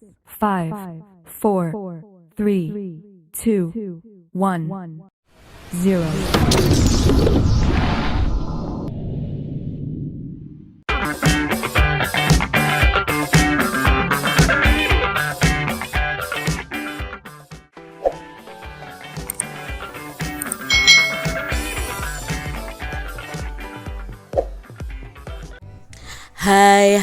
5, 4, 3, 2, 1, 0. Hai,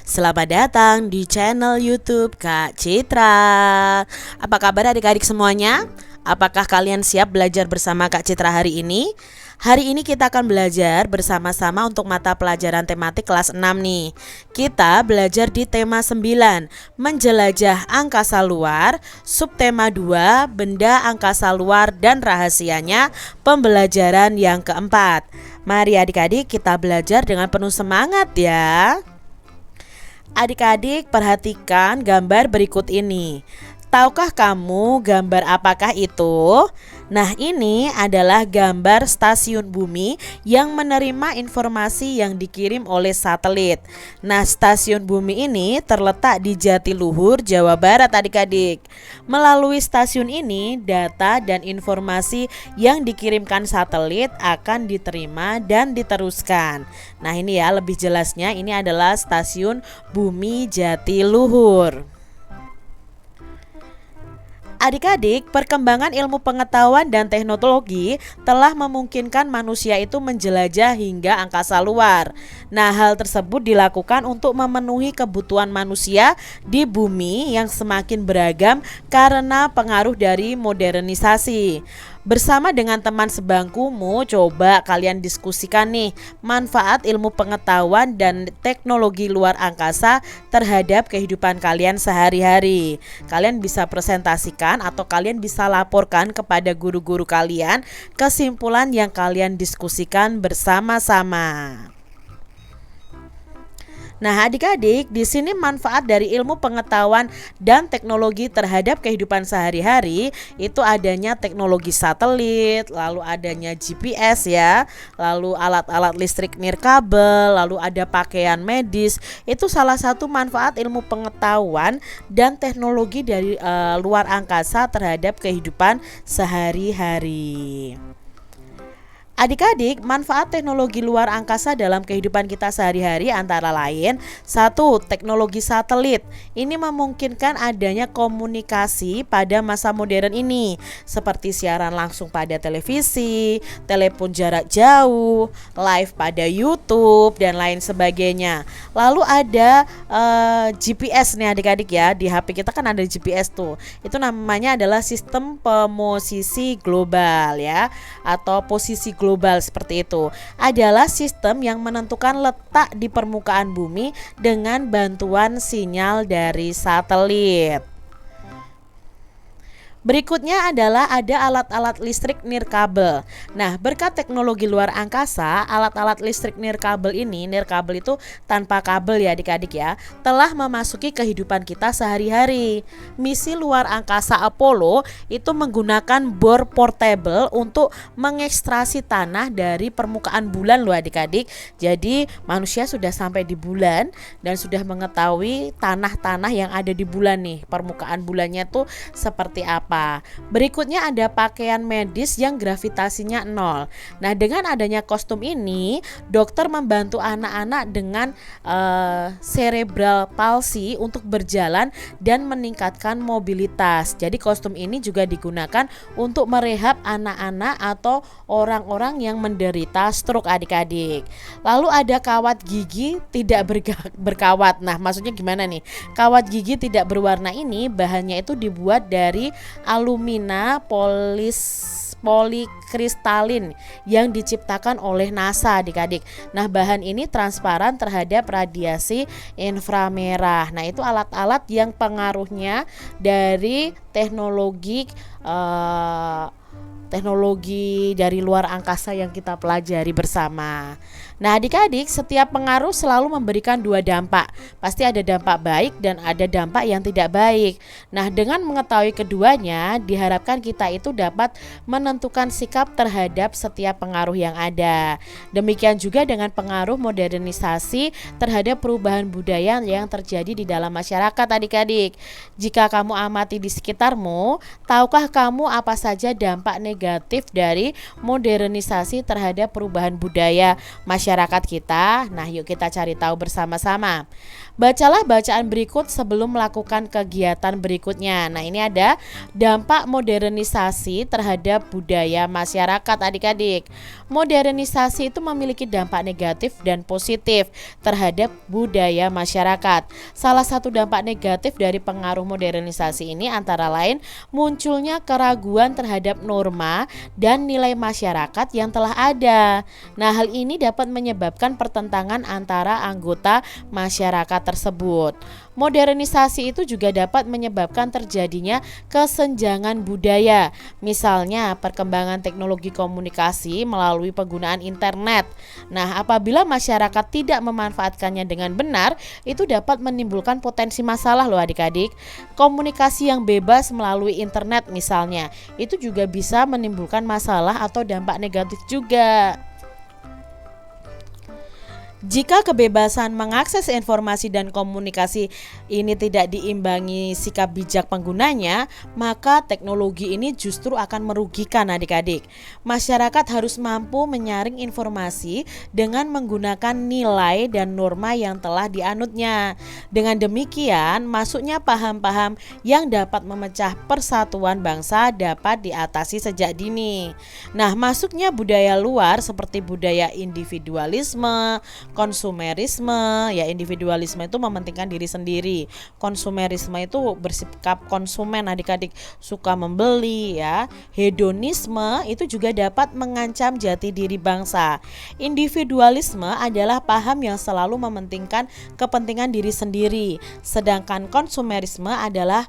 selamat datang di channel YouTube Kak Citra. Apa kabar adik-adik semuanya? Apakah kalian siap belajar bersama Kak Citra hari ini? Hari ini kita akan belajar bersama-sama untuk mata pelajaran tematik kelas 6 nih. Kita belajar di tema 9, menjelajah angkasa luar, subtema 2, benda angkasa luar dan rahasianya, pembelajaran yang keempat. Mari adik-adik kita belajar dengan penuh semangat ya. Adik-adik perhatikan gambar berikut ini. Tahukah kamu gambar apakah itu? Nah, ini adalah gambar stasiun bumi yang menerima informasi yang dikirim oleh satelit. Nah, stasiun bumi ini terletak di Jatiluhur, Jawa Barat adik-adik. Melalui stasiun ini, data dan informasi yang dikirimkan satelit akan diterima dan diteruskan. Nah, ini ya lebih jelasnya, ini adalah stasiun bumi Jatiluhur. Adik-adik, perkembangan ilmu pengetahuan dan teknologi telah memungkinkan manusia itu menjelajah hingga angkasa luar. Nah, hal tersebut dilakukan untuk memenuhi kebutuhan manusia di bumi yang semakin beragam karena pengaruh dari modernisasi. Bersama dengan teman sebangkumu, coba kalian diskusikan nih manfaat ilmu pengetahuan dan teknologi luar angkasa terhadap kehidupan kalian sehari-hari. Kalian bisa presentasikan atau kalian bisa laporkan kepada guru-guru kalian kesimpulan yang kalian diskusikan bersama-sama. Nah, adik-adik, di sini manfaat dari ilmu pengetahuan dan teknologi terhadap kehidupan sehari-hari itu adanya teknologi satelit, lalu adanya GPS ya, lalu alat-alat listrik nirkabel, lalu ada pakaian medis. Itu salah satu manfaat ilmu pengetahuan dan teknologi dari luar angkasa terhadap kehidupan sehari-hari. Adik-adik, manfaat teknologi luar angkasa dalam kehidupan kita sehari-hari antara lain: 1. Teknologi satelit. Ini memungkinkan adanya komunikasi pada masa modern ini, seperti siaran langsung pada televisi, telepon jarak jauh, live pada YouTube, dan lain sebagainya. Lalu ada GPS nih adik-adik ya, di HP kita kan ada GPS tuh. Itu namanya adalah sistem pemosisi global ya, atau posisi global seperti itu. Adalah sistem yang menentukan letak di permukaan bumi dengan bantuan sinyal dari satelit. Berikutnya adalah ada alat-alat listrik nirkabel. Nah, berkat teknologi luar angkasa, alat-alat listrik nirkabel ini, nirkabel itu tanpa kabel ya adik-adik ya, telah memasuki kehidupan kita sehari-hari. Misi luar angkasa Apollo itu menggunakan bor portable untuk mengekstraksi tanah dari permukaan bulan loh adik-adik. Jadi manusia sudah sampai di bulan dan sudah mengetahui tanah-tanah yang ada di bulan nih, permukaan bulannya tuh seperti apa. Berikutnya ada pakaian medis yang gravitasinya 0. Nah, dengan adanya kostum ini, dokter membantu anak-anak dengan cerebral palsy untuk berjalan dan meningkatkan mobilitas. Jadi kostum ini juga digunakan untuk merehab anak-anak atau orang-orang yang menderita stroke adik-adik. Lalu ada kawat gigi tidak berkawat. Nah, maksudnya gimana nih? Kawat gigi tidak berwarna ini bahannya itu dibuat dari alumina polikristalin yang diciptakan oleh NASA adik-adik. Nah, bahan ini transparan terhadap radiasi inframerah. Nah, itu alat-alat yang pengaruhnya dari teknologi dari luar angkasa yang kita pelajari bersama. Nah, adik-adik, setiap pengaruh selalu memberikan dua dampak. Pasti ada dampak baik dan ada dampak yang tidak baik. Nah, dengan mengetahui keduanya, diharapkan kita itu dapat menentukan sikap terhadap setiap pengaruh yang ada. Demikian juga dengan pengaruh modernisasi terhadap perubahan budaya yang terjadi di dalam masyarakat, adik-adik. Jika kamu amati di sekitarmu, tahukah kamu apa saja dampak negatif dari modernisasi terhadap perubahan budaya masyarakat kita? Nah, yuk kita cari tahu bersama-sama. Bacalah bacaan berikut sebelum melakukan kegiatan berikutnya. Nah, ini ada dampak modernisasi terhadap budaya masyarakat, adik-adik. Modernisasi itu memiliki dampak negatif dan positif terhadap budaya masyarakat. Salah satu dampak negatif dari pengaruh modernisasi ini antara lain munculnya keraguan terhadap norma dan nilai masyarakat yang telah ada. Nah, hal ini dapat menyebabkan pertentangan antara anggota masyarakat tersebut. Modernisasi itu juga dapat menyebabkan terjadinya kesenjangan budaya. Misalnya, perkembangan teknologi komunikasi melalui penggunaan internet. Nah, apabila masyarakat tidak memanfaatkannya dengan benar, itu dapat menimbulkan potensi masalah loh adik-adik. Komunikasi yang bebas melalui internet misalnya, itu juga bisa menimbulkan masalah atau dampak negatif juga. Jika kebebasan mengakses informasi dan komunikasi ini tidak diimbangi sikap bijak penggunanya, maka teknologi ini justru akan merugikan adik-adik. Masyarakat harus mampu menyaring informasi dengan menggunakan nilai dan norma yang telah dianutnya. Dengan demikian, masuknya paham-paham yang dapat memecah persatuan bangsa dapat diatasi sejak dini. Nah, masuknya budaya luar seperti budaya individualisme, konsumerisme, ya individualisme itu mementingkan diri sendiri. Konsumerisme itu bersikap konsumen, adik-adik, suka membeli ya. Hedonisme itu juga dapat mengancam jati diri bangsa. Individualisme adalah paham yang selalu mementingkan kepentingan diri sendiri. Sedangkan konsumerisme adalah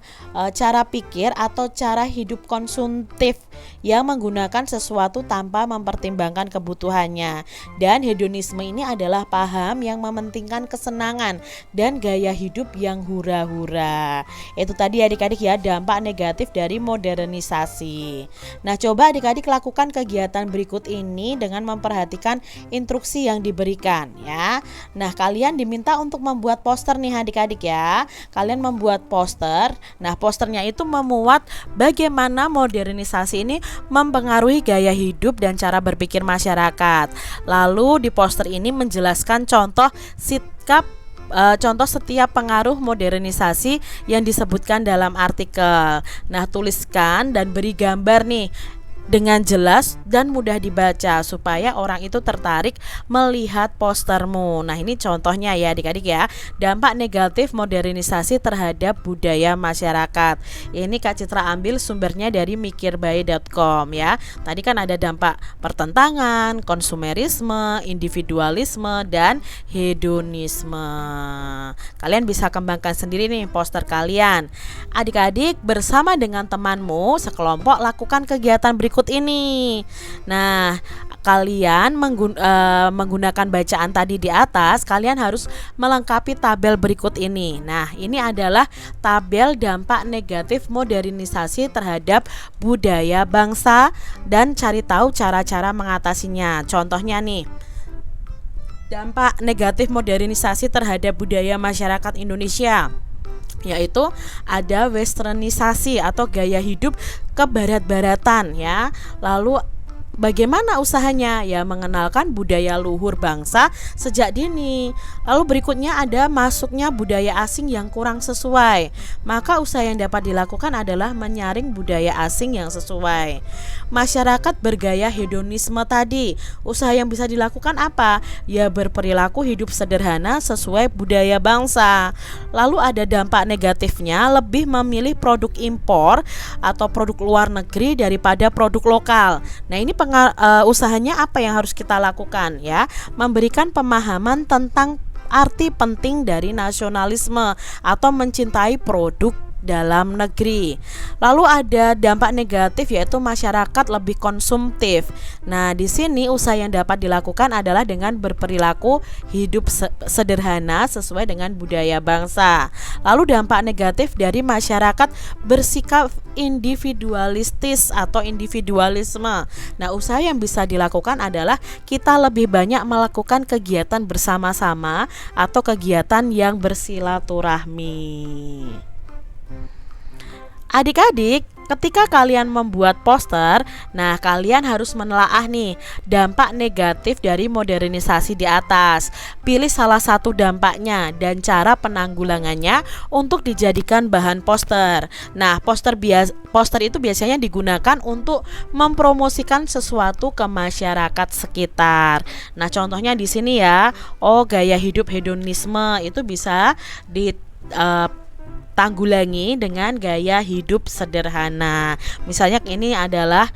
cara pikir atau cara hidup konsumtif yang menggunakan sesuatu tanpa mempertimbangkan kebutuhannya. Dan hedonisme ini adalah paham yang mementingkan kesenangan dan gaya hidup yang hura-hura. Itu tadi adik-adik ya, dampak negatif dari modernisasi. Nah, coba adik-adik lakukan kegiatan berikut ini dengan memperhatikan instruksi yang diberikan ya. Nah, kalian diminta untuk membuat poster nih adik-adik ya. Kalian membuat poster. Nah, posternya itu memuat bagaimana modernisasi ini mempengaruhi gaya hidup dan cara berpikir masyarakat. Lalu di poster ini menjelaskan contoh sikap contoh setiap pengaruh modernisasi yang disebutkan dalam artikel. Nah, tuliskan dan beri gambar nih dengan jelas dan mudah dibaca supaya orang itu tertarik melihat postermu. Nah, ini contohnya ya adik-adik ya, dampak negatif modernisasi terhadap budaya masyarakat. Ini Kak Citra ambil sumbernya dari mikirbaik.com ya. Tadi kan ada dampak pertentangan, konsumerisme, individualisme, dan hedonisme. Kalian bisa kembangkan sendiri nih poster kalian. Adik-adik bersama dengan temanmu sekelompok lakukan kegiatan berikut ini. Nah, kalian menggunakan bacaan tadi di atas, kalian harus melengkapi tabel berikut ini. Nah, ini adalah tabel dampak negatif modernisasi terhadap budaya bangsa dan cari tahu cara-cara mengatasinya. Contohnya nih, dampak negatif modernisasi terhadap budaya masyarakat Indonesia, yaitu ada westernisasi atau gaya hidup kebarat-baratan ya. Lalu bagaimana usahanya? Ya, mengenalkan budaya luhur bangsa sejak dini. Lalu berikutnya ada masuknya budaya asing yang kurang sesuai. Maka usaha yang dapat dilakukan adalah menyaring budaya asing yang sesuai. Masyarakat bergaya hedonisme tadi. Usaha yang bisa dilakukan apa? Ya, berperilaku hidup sederhana sesuai budaya bangsa. Lalu ada dampak negatifnya, lebih memilih produk impor atau produk luar negeri daripada produk lokal. Nah, ini usahanya apa yang harus kita lakukan ya? Memberikan pemahaman tentang arti penting dari nasionalisme atau mencintai produk dalam negeri. Lalu ada dampak negatif yaitu masyarakat lebih konsumtif. Nah, di sini usaha yang dapat dilakukan adalah dengan berperilaku hidup sederhana sesuai dengan budaya bangsa. Lalu dampak negatif dari masyarakat bersikap individualistis atau individualisme. Nah, usaha yang bisa dilakukan adalah kita lebih banyak melakukan kegiatan bersama-sama atau kegiatan yang bersilaturahmi. Adik-adik, ketika kalian membuat poster, nah kalian harus menelaah nih dampak negatif dari modernisasi di atas. Pilih salah satu dampaknya dan cara penanggulangannya untuk dijadikan bahan poster. Nah, poster itu biasanya digunakan untuk mempromosikan sesuatu ke masyarakat sekitar. Nah, contohnya di sini ya. Gaya hidup hedonisme itu bisa tanggulangi dengan gaya hidup sederhana. Misalnya ini adalah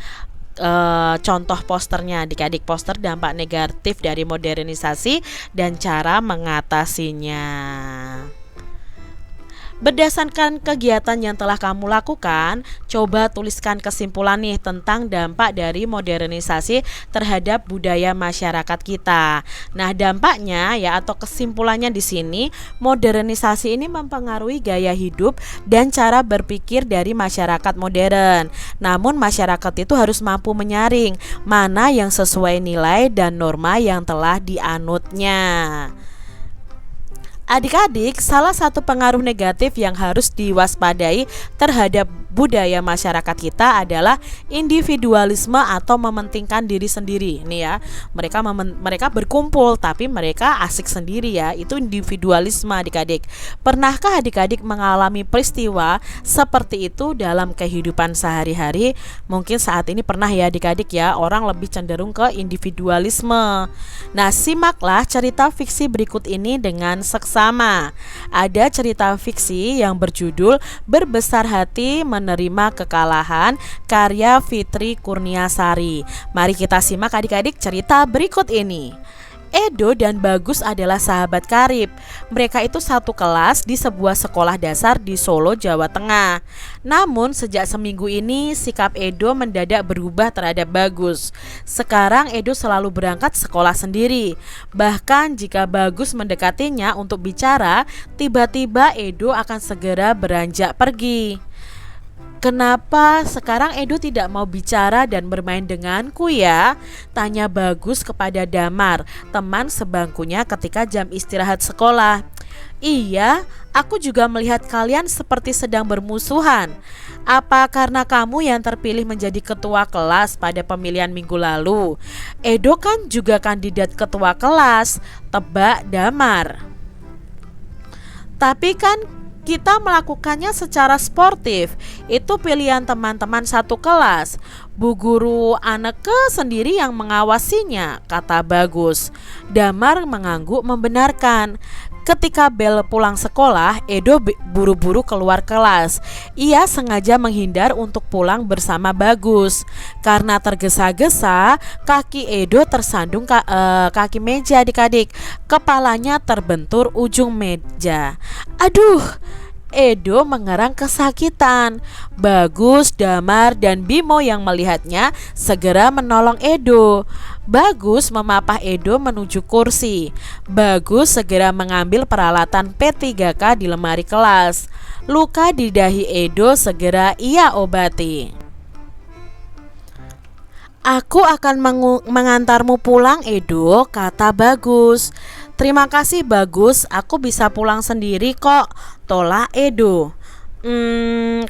contoh posternya adik-adik, poster dampak negatif dari modernisasi dan cara mengatasinya. Berdasarkan kegiatan yang telah kamu lakukan, coba tuliskan kesimpulan nih tentang dampak dari modernisasi terhadap budaya masyarakat kita. Nah, dampaknya ya atau kesimpulannya di sini, modernisasi ini mempengaruhi gaya hidup dan cara berpikir dari masyarakat modern. Namun masyarakat itu harus mampu menyaring mana yang sesuai nilai dan norma yang telah dianutnya. Adik-adik, salah satu pengaruh negatif yang harus diwaspadai terhadap budaya masyarakat kita adalah individualisme atau mementingkan diri sendiri. Nih ya, mereka berkumpul tapi mereka asik sendiri ya. Itu individualisme adik-adik. Pernahkah adik-adik mengalami peristiwa seperti itu dalam kehidupan sehari-hari? Mungkin saat ini pernah ya adik-adik ya, orang lebih cenderung ke individualisme. Nah, simaklah cerita fiksi berikut ini dengan seksama. Ada cerita fiksi yang berjudul Berbesar Hati Menerima Kekalahan, karya Fitri Kurniasari. Mari kita simak adik-adik cerita berikut ini. Edo dan Bagus adalah sahabat karib. Mereka itu satu kelas di sebuah sekolah dasar di Solo, Jawa Tengah. Namun sejak seminggu ini sikap Edo mendadak berubah terhadap Bagus. Sekarang Edo selalu berangkat sekolah sendiri. Bahkan jika Bagus mendekatinya untuk bicara, tiba-tiba Edo akan segera beranjak pergi. "Kenapa sekarang Edo tidak mau bicara dan bermain denganku ya?" tanya Bagus kepada Damar, teman sebangkunya ketika jam istirahat sekolah. "Iya, aku juga melihat kalian seperti sedang bermusuhan. Apa karena kamu yang terpilih menjadi ketua kelas pada pemilihan minggu lalu? Edo kan juga kandidat ketua kelas," tebak Damar. "Tapi kan kita melakukannya secara sportif. Itu pilihan teman-teman satu kelas. Bu guru Anneke sendiri yang mengawasinya," kata Bagus. Damar mengangguk membenarkan. Ketika bel pulang sekolah, Edo buru-buru keluar kelas. Ia sengaja menghindar untuk pulang bersama Bagus. Karena tergesa-gesa, kaki Edo tersandung kaki meja adik-adik. Kepalanya terbentur ujung meja. "Aduh!" Edo mengerang kesakitan. Bagus, Damar, dan Bimo yang melihatnya segera menolong Edo. Bagus memapah Edo menuju kursi. Bagus segera mengambil peralatan P3K di lemari kelas. Luka di dahi Edo segera ia obati. "Aku akan mengantarmu pulang, Edo," kata Bagus. "Terima kasih Bagus, aku bisa pulang sendiri kok," tolak Edo.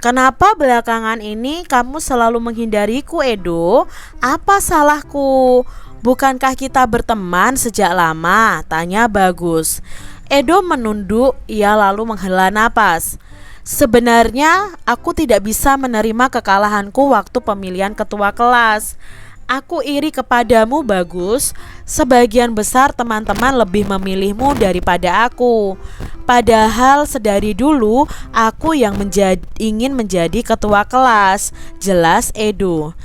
Kenapa belakangan ini kamu selalu menghindariku, Edo? Apa salahku? Bukankah kita berteman sejak lama?" tanya Bagus. Edo menunduk, ia lalu menghela napas. "Sebenarnya aku tidak bisa menerima kekalahanku waktu pemilihan ketua kelas. Aku iri kepadamu, Bagus. Sebagian besar teman-teman lebih memilihmu daripada aku. Padahal sedari dulu aku yang ingin menjadi ketua kelas," jelas Edo.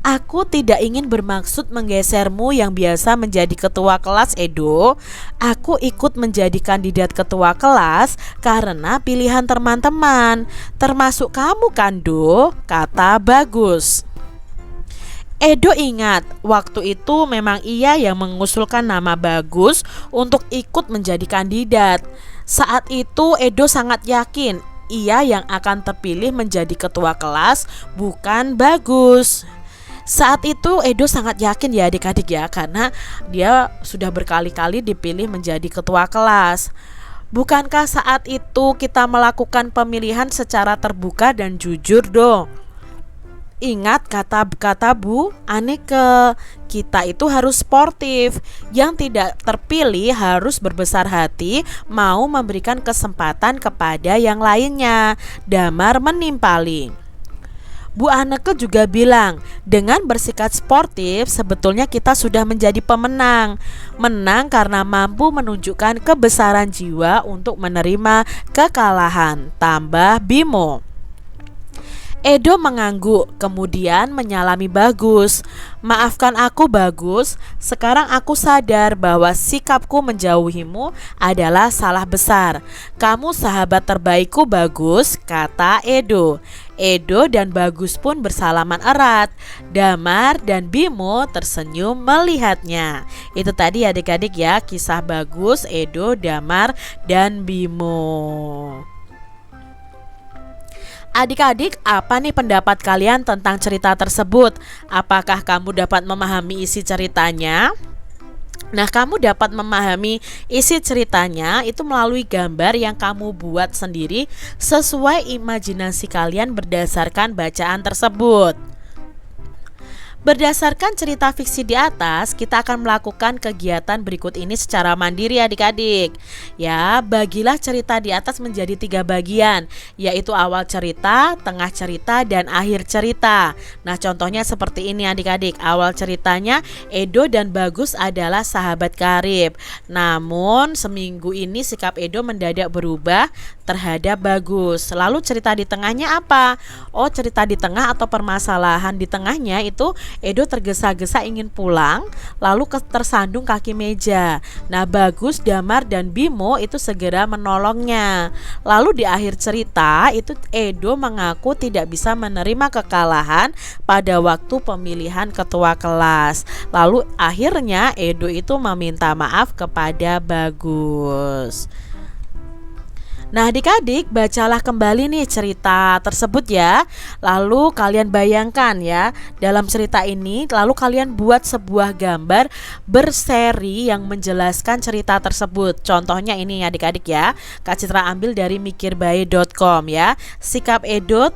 Aku tidak ingin bermaksud menggesermu yang biasa menjadi ketua kelas, Edo. Aku ikut menjadi kandidat ketua kelas karena pilihan teman-teman, termasuk kamu kan, Do, kata Bagus. Edo ingat, waktu itu memang ia yang mengusulkan nama Bagus untuk ikut menjadi kandidat. Saat itu Edo sangat yakin ia yang akan terpilih menjadi ketua kelas, bukan Bagus. Saat itu Edo sangat yakin ya adik-adik ya, karena dia sudah berkali-kali dipilih menjadi ketua kelas. Bukankah saat itu kita melakukan pemilihan secara terbuka dan jujur, dong? Ingat kata Bu Aneke, kita itu harus sportif. Yang tidak terpilih harus berbesar hati, mau memberikan kesempatan kepada yang lainnya. Damar menimpali. Bu Aneke juga bilang, dengan bersikap sportif sebetulnya kita sudah menjadi pemenang. Menang karena mampu menunjukkan kebesaran jiwa untuk menerima kekalahan, tambah Bimo. Edo mengangguk, kemudian menyalami Bagus. Maafkan aku, Bagus. Sekarang aku sadar bahwa sikapku menjauhimu adalah salah besar. Kamu sahabat terbaikku, Bagus, kata Edo. Edo dan Bagus pun bersalaman erat. Damar dan Bimo tersenyum melihatnya. Itu tadi adik-adik ya, kisah Bagus, Edo, Damar, dan Bimo. Adik-adik, apa nih pendapat kalian tentang cerita tersebut? Apakah kamu dapat memahami isi ceritanya? Nah, kamu dapat memahami isi ceritanya itu melalui gambar yang kamu buat sendiri sesuai imajinasi kalian berdasarkan bacaan tersebut. Berdasarkan cerita fiksi di atas, kita akan melakukan kegiatan berikut ini secara mandiri adik-adik. Ya, bagilah cerita di atas menjadi 3 bagian, yaitu awal cerita, tengah cerita, dan akhir cerita. Nah, contohnya seperti ini adik-adik. Awal ceritanya, Edo dan Bagus adalah sahabat karib. Namun, seminggu ini sikap Edo mendadak berubah terhadap Bagus. Lalu cerita di tengahnya apa? Oh, cerita di tengah atau permasalahan di tengahnya itu Edo tergesa-gesa ingin pulang, lalu tersandung kaki meja. Nah, Bagus, Damar, dan Bimo itu segera menolongnya. Lalu di akhir cerita itu Edo mengaku tidak bisa menerima kekalahan pada waktu pemilihan ketua kelas. Lalu akhirnya Edo itu meminta maaf kepada Bagus. Nah, adik-adik, bacalah kembali nih cerita tersebut ya. Lalu kalian bayangkan ya, dalam cerita ini lalu kalian buat sebuah gambar berseri yang menjelaskan cerita tersebut. Contohnya ini adik-adik ya, Kak Citra ambil dari mikirbae.com ya. Sikap Edo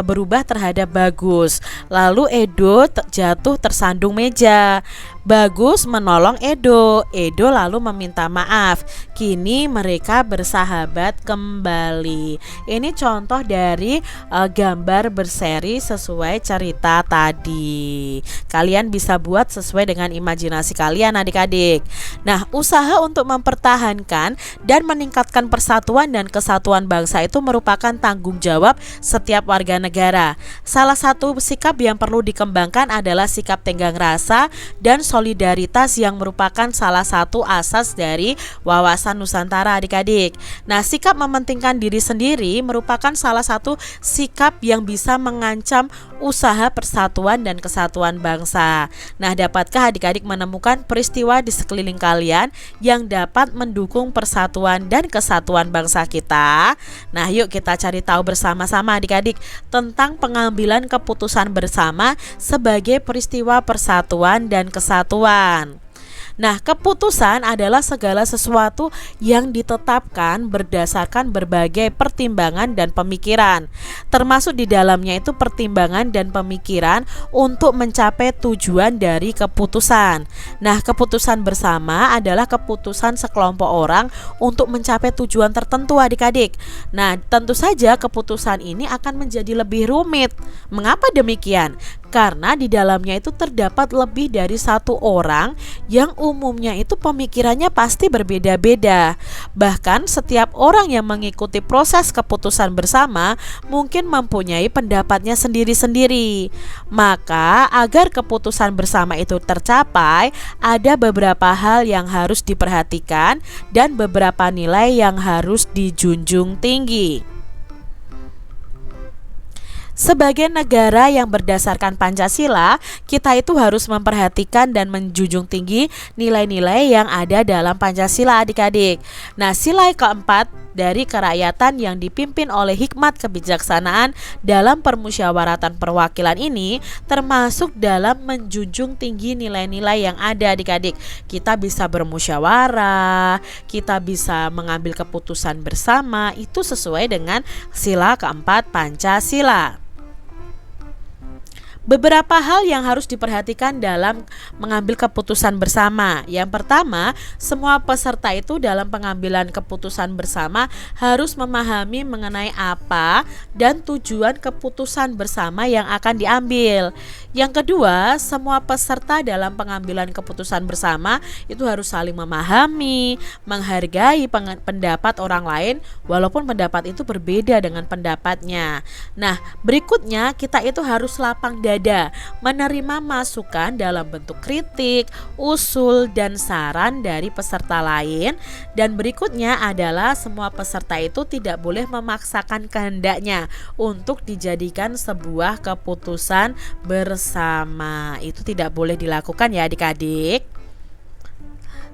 berubah terhadap Bagus. Lalu Edo jatuh tersandung meja. Bagus menolong Edo. Edo lalu meminta maaf. Kini mereka bersahabat kembali. Ini contoh dari gambar berseri sesuai cerita tadi. Kalian bisa buat sesuai dengan imajinasi kalian adik-adik. Nah, usaha untuk mempertahankan dan meningkatkan persatuan dan kesatuan bangsa itu merupakan tanggung jawab setiap warga negara. Salah satu sikap yang perlu dikembangkan adalah sikap tenggang rasa dan solidaritas yang merupakan salah satu asas dari wawasan Nusantara adik-adik. Nah, sikap mementingkan diri sendiri merupakan salah satu sikap yang bisa mengancam usaha persatuan dan kesatuan bangsa. Nah, dapatkah adik-adik menemukan peristiwa di sekeliling kalian yang dapat mendukung persatuan dan kesatuan bangsa kita? Nah, yuk kita cari tahu bersama-sama adik-adik tentang pengambilan keputusan bersama sebagai peristiwa persatuan dan kesatuan. Nah, keputusan adalah segala sesuatu yang ditetapkan berdasarkan berbagai pertimbangan dan pemikiran. Termasuk di dalamnya itu pertimbangan dan pemikiran untuk mencapai tujuan dari keputusan. Nah, keputusan bersama adalah keputusan sekelompok orang untuk mencapai tujuan tertentu adik-adik. Nah, tentu saja keputusan ini akan menjadi lebih rumit. Mengapa demikian? karena di dalamnya itu terdapat lebih dari satu orang yang umumnya itu pemikirannya pasti berbeda-beda. Bahkan setiap orang yang mengikuti proses keputusan bersama mungkin mempunyai pendapatnya sendiri-sendiri. Maka agar keputusan bersama itu tercapai, ada beberapa hal yang harus diperhatikan dan beberapa nilai yang harus dijunjung tinggi. Sebagai negara yang berdasarkan Pancasila, kita itu harus memperhatikan dan menjunjung tinggi nilai-nilai yang ada dalam Pancasila, adik-adik. Nah, sila keempat dari kerakyatan yang dipimpin oleh hikmat kebijaksanaan dalam permusyawaratan perwakilan ini termasuk dalam menjunjung tinggi nilai-nilai yang ada, adik-adik. Kita bisa bermusyawarah, kita bisa mengambil keputusan bersama, itu sesuai dengan sila keempat Pancasila. Beberapa hal yang harus diperhatikan dalam mengambil keputusan bersama. Yang pertama, semua peserta itu dalam pengambilan keputusan bersama harus memahami mengenai apa dan tujuan keputusan bersama yang akan diambil. Yang kedua, semua peserta dalam pengambilan keputusan bersama itu harus saling memahami, menghargai pendapat orang lain walaupun pendapat itu berbeda dengan pendapatnya. Nah, berikutnya kita itu harus lapang dada, menerima masukan dalam bentuk kritik, usul, dan saran dari peserta lain. Dan berikutnya adalah semua peserta itu tidak boleh memaksakan kehendaknya untuk dijadikan sebuah keputusan bersama. Itu tidak boleh dilakukan ya, adik-adik.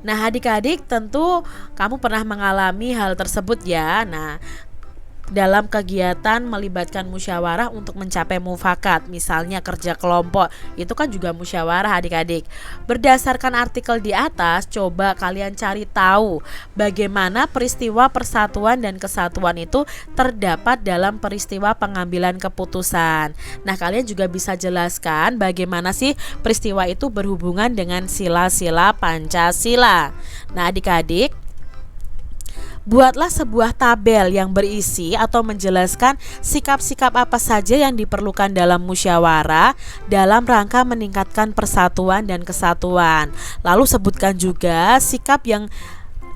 Nah, adik-adik tentu kamu pernah mengalami hal tersebut ya. Nah, dalam kegiatan melibatkan musyawarah untuk mencapai mufakat, misalnya kerja kelompok, itu kan juga musyawarah, adik-adik. Berdasarkan artikel di atas, coba kalian cari tahu bagaimana peristiwa persatuan dan kesatuan itu terdapat dalam peristiwa pengambilan keputusan. Nah, kalian juga bisa jelaskan bagaimana sih peristiwa itu berhubungan dengan sila-sila Pancasila. Nah, adik-adik, buatlah sebuah tabel yang berisi atau menjelaskan sikap-sikap apa saja yang diperlukan dalam musyawarah dalam rangka meningkatkan persatuan dan kesatuan. Lalu sebutkan juga sikap yang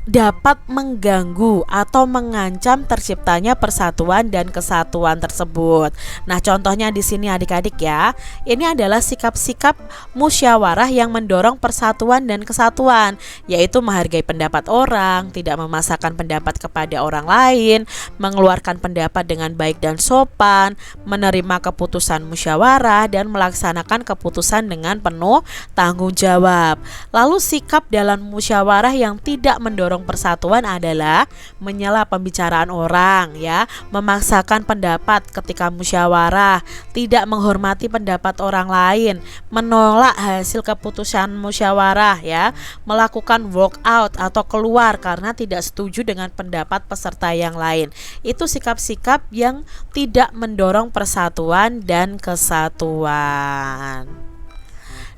dapat mengganggu atau mengancam terciptanya persatuan dan kesatuan tersebut. Nah, contohnya di sini adik-adik ya. Ini adalah sikap-sikap musyawarah yang mendorong persatuan dan kesatuan, yaitu menghargai pendapat orang, tidak memaksakan pendapat kepada orang lain, mengeluarkan pendapat dengan baik dan sopan, menerima keputusan musyawarah dan melaksanakan keputusan dengan penuh tanggung jawab. Lalu sikap dalam musyawarah yang tidak mendorong persatuan adalah menyela pembicaraan orang ya, memaksakan pendapat ketika musyawarah, tidak menghormati pendapat orang lain, menolak hasil keputusan musyawarah ya, melakukan walk out atau keluar karena tidak setuju dengan pendapat peserta yang lain. Itu sikap-sikap yang tidak mendorong persatuan dan kesatuan.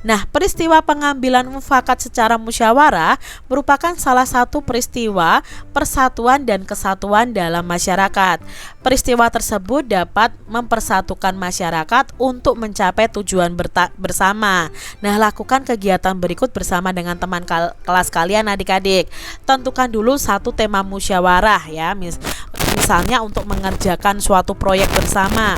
Nah, peristiwa pengambilan mufakat secara musyawarah merupakan salah satu peristiwa persatuan dan kesatuan dalam masyarakat. Peristiwa tersebut dapat mempersatukan masyarakat untuk mencapai tujuan bersama. Nah, lakukan kegiatan berikut bersama dengan teman kelas kalian, adik-adik. Tentukan dulu satu tema musyawarah ya, misalnya untuk mengerjakan suatu proyek bersama.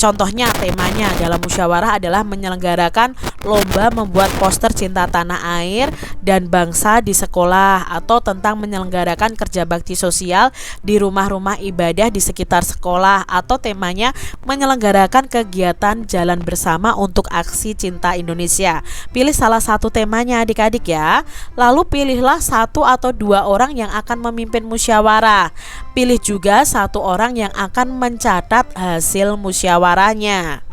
Contohnya temanya dalam musyawarah adalah menyelenggarakan lomba membuat poster cinta tanah air dan bangsa di sekolah, atau tentang menyelenggarakan kerja bakti sosial di rumah-rumah ibadah di sekitar sekolah, atau temanya menyelenggarakan kegiatan jalan bersama untuk aksi cinta Indonesia. Pilih salah satu temanya adik-adik ya. Lalu pilihlah satu atau dua orang yang akan memimpin musyawarah. Pilih juga satu orang yang akan mencatat hasil musyawarahnya.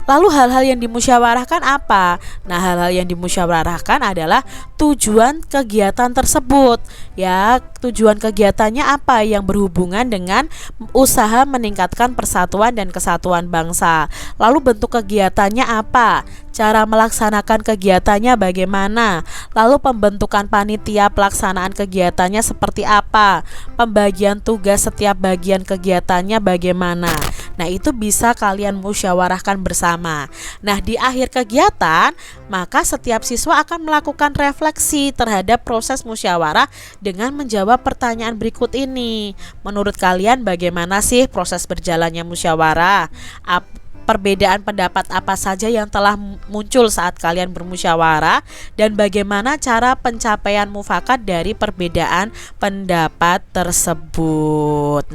Lalu hal-hal yang dimusyawarahkan apa? Nah, hal-hal yang dimusyawarahkan adalah tujuan kegiatan tersebut. Ya, tujuan kegiatannya apa yang berhubungan dengan usaha meningkatkan persatuan dan kesatuan bangsa. Lalu bentuk kegiatannya apa? Cara melaksanakan kegiatannya bagaimana? Lalu pembentukan panitia pelaksanaan kegiatannya seperti apa? Pembagian tugas setiap bagian kegiatannya bagaimana? Nah, itu bisa kalian musyawarahkan bersama. Nah, di akhir kegiatan, maka setiap siswa akan melakukan refleksi terhadap proses musyawarah dengan menjawab pertanyaan berikut ini. Menurut kalian bagaimana sih proses berjalannya musyawarah? Perbedaan pendapat apa saja yang telah muncul saat kalian bermusyawarah, dan bagaimana cara pencapaian mufakat dari perbedaan pendapat tersebut.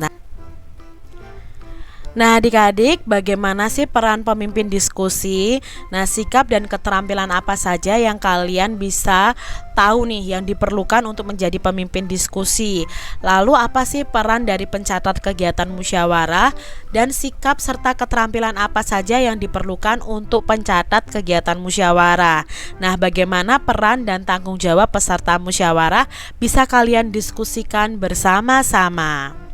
Nah, adik-adik, bagaimana sih peran pemimpin diskusi? Nah, sikap dan keterampilan apa saja yang kalian bisa tahu nih yang diperlukan untuk menjadi pemimpin diskusi? Lalu apa sih peran dari pencatat kegiatan musyawarah, dan sikap serta keterampilan apa saja yang diperlukan untuk pencatat kegiatan musyawarah? Nah, bagaimana peran dan tanggung jawab peserta musyawarah bisa kalian diskusikan bersama-sama?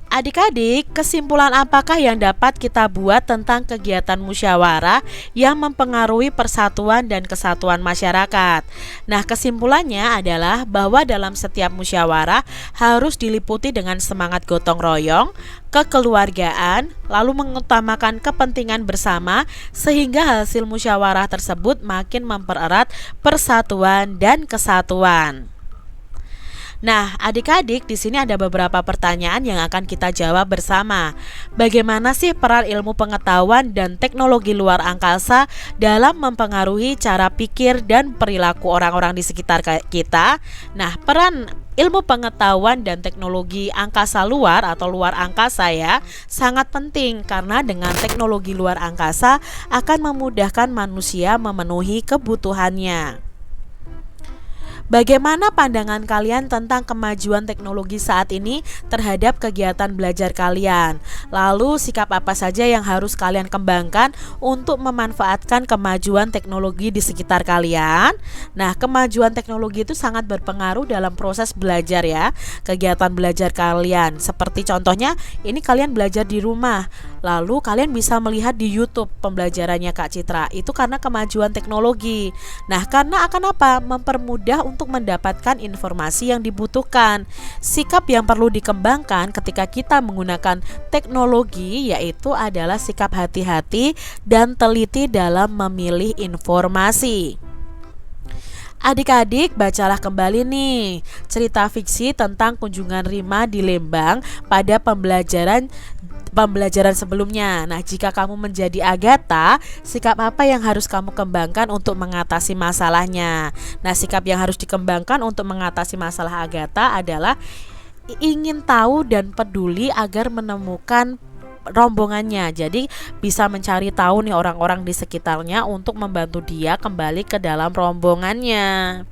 Adik-adik, kesimpulan apakah yang dapat kita buat tentang kegiatan musyawarah yang mempengaruhi persatuan dan kesatuan masyarakat? Nah, kesimpulannya adalah bahwa dalam setiap musyawarah harus diliputi dengan semangat gotong royong, kekeluargaan, lalu mengutamakan kepentingan bersama sehingga hasil musyawarah tersebut makin mempererat persatuan dan kesatuan. Nah, adik-adik, di sini ada beberapa pertanyaan yang akan kita jawab bersama. Bagaimana sih peran ilmu pengetahuan dan teknologi luar angkasa dalam mempengaruhi cara pikir dan perilaku orang-orang di sekitar kita? Nah, peran ilmu pengetahuan dan teknologi angkasa luar atau luar angkasa ya sangat penting, karena dengan teknologi luar angkasa akan memudahkan manusia memenuhi kebutuhannya. Bagaimana pandangan kalian tentang kemajuan teknologi saat ini terhadap kegiatan belajar kalian? Lalu sikap apa saja yang harus kalian kembangkan untuk memanfaatkan kemajuan teknologi di sekitar kalian? Nah, kemajuan teknologi itu sangat berpengaruh dalam proses belajar ya, kegiatan belajar kalian. Seperti contohnya, ini kalian belajar di rumah, lalu kalian bisa melihat di YouTube pembelajarannya Kak Citra. Itu karena kemajuan teknologi. Nah, karena akan apa? Mempermudah untuk mendapatkan informasi yang dibutuhkan. Sikap yang perlu dikembangkan ketika kita menggunakan teknologi yaitu adalah sikap hati-hati dan teliti dalam memilih informasi. Adik-adik, bacalah kembali nih cerita fiksi tentang kunjungan Rima di Lembang pada pembelajaran sebelumnya. Nah, jika kamu menjadi Agatha, sikap apa yang harus kamu kembangkan untuk mengatasi masalahnya? Nah, sikap yang harus dikembangkan untuk mengatasi masalah Agatha adalah ingin tahu dan peduli agar menemukan rombongannya. Jadi bisa mencari tahu nih orang-orang di sekitarnya untuk membantu dia kembali ke dalam rombongannya.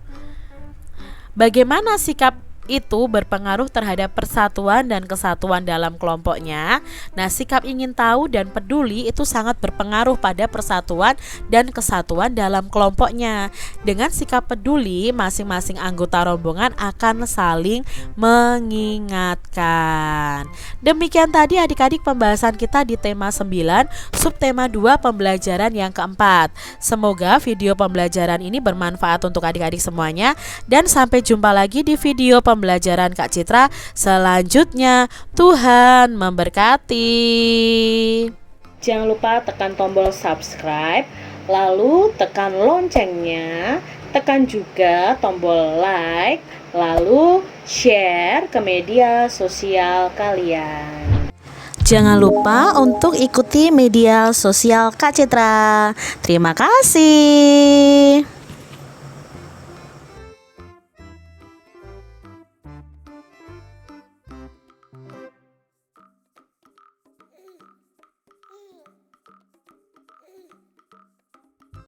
Bagaimana sikap itu berpengaruh terhadap persatuan dan kesatuan dalam kelompoknya? Nah, sikap ingin tahu dan peduli itu sangat berpengaruh pada persatuan dan kesatuan dalam kelompoknya. Dengan sikap peduli, masing-masing anggota rombongan akan saling mengingatkan. Demikian tadi adik-adik pembahasan kita di tema 9, subtema 2 pembelajaran yang keempat. Semoga video pembelajaran ini bermanfaat untuk adik-adik semuanya, dan sampai jumpa lagi di video pembelajaran Kak Citra selanjutnya. Tuhan memberkati. Jangan lupa tekan tombol subscribe, lalu tekan loncengnya, tekan juga tombol like, lalu share ke media sosial kalian. Jangan lupa untuk ikuti media sosial Kak Citra. Terima kasih.